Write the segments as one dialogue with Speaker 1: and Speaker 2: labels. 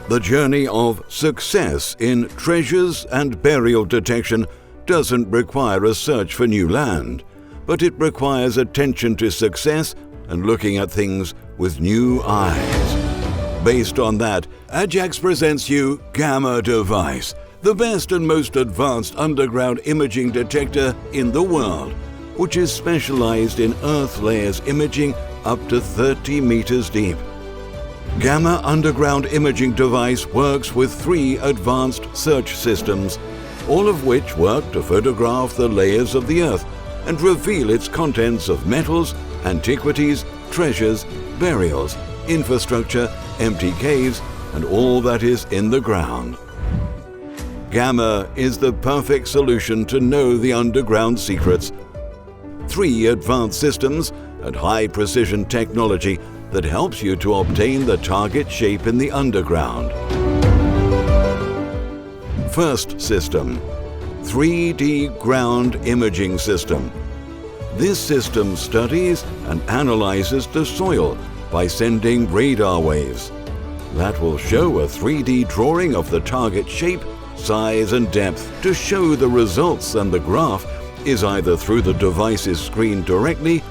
Speaker 1: The journey of success in treasures and burial detection doesn't require a search for new land, but it requires attention to success and looking at things with new eyes. Based on that, Ajax presents you Gamma device, the best and most advanced underground imaging detector in the world, which is specialized in Earth layers imaging up to 30 meters deep. Gamma underground imaging device works with 3 advanced search systems, all of which work to photograph the layers of the Earth and reveal its contents of metals, antiquities, treasures, burials, infrastructure, empty caves, and all that is in the ground. Gamma is the perfect solution to know the underground secrets. 3 advanced systems and high-precision technology that helps you to obtain the target shape in the underground. First system, 3D ground imaging system. This system studies and analyzes the soil by sending radar waves. That will show a 3D drawing of the target shape, size and depth. To show the results, and the graph is either through the device's screen directly,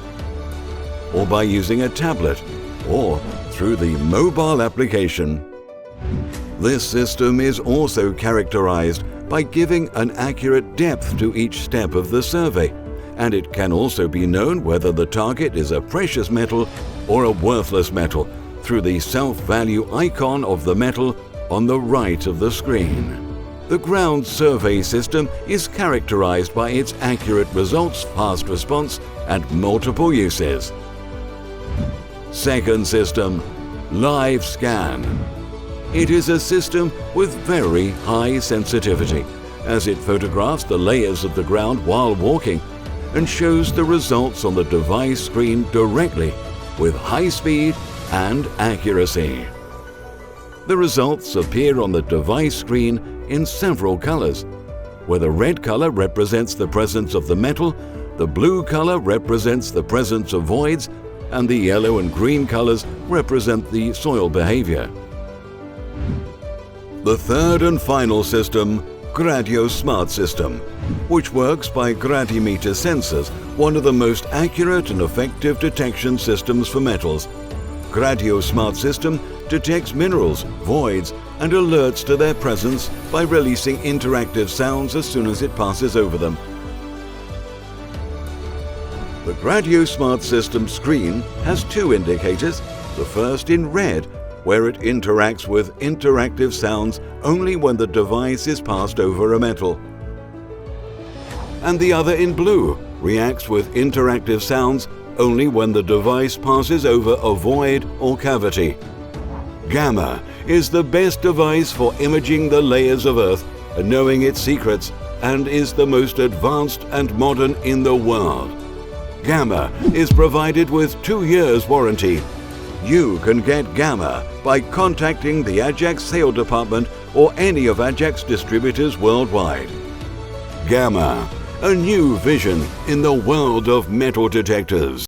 Speaker 1: or by using a tablet, or through the mobile application. This system is also characterized by giving an accurate depth to each step of the survey, and it can also be known whether the target is a precious metal or a worthless metal through the self-value icon of the metal on the right of the screen. The ground survey system is characterized by its accurate results, fast response, and multiple uses. Second system, live scan. It is a system with very high sensitivity, as it photographs the layers of the ground while walking and shows the results on the device screen directly with high speed and accuracy. The results appear on the device screen in several colors, where the red color represents the presence of the metal, the blue color represents the presence of voids, and the yellow and green colors represent the soil behavior. The third and final system, Gradio Smart System, which works by gradimeter sensors, one of the most accurate and effective detection systems for metals. Gradio Smart System detects minerals, voids, and alerts to their presence by releasing interactive sounds as soon as it passes over them. The Gradio Smart System screen has 2 indicators, the first in red, where it interacts with interactive sounds only when the device is passed over a metal, and the other in blue, reacts with interactive sounds only when the device passes over a void or cavity. Gamma is the best device for imaging the layers of Earth and knowing its secrets, and is the most advanced and modern in the world. Gamma is provided with 2 years warranty. You can get Gamma by contacting the Ajax sale department or any of Ajax distributors worldwide. Gamma, a new vision in the world of metal detectors.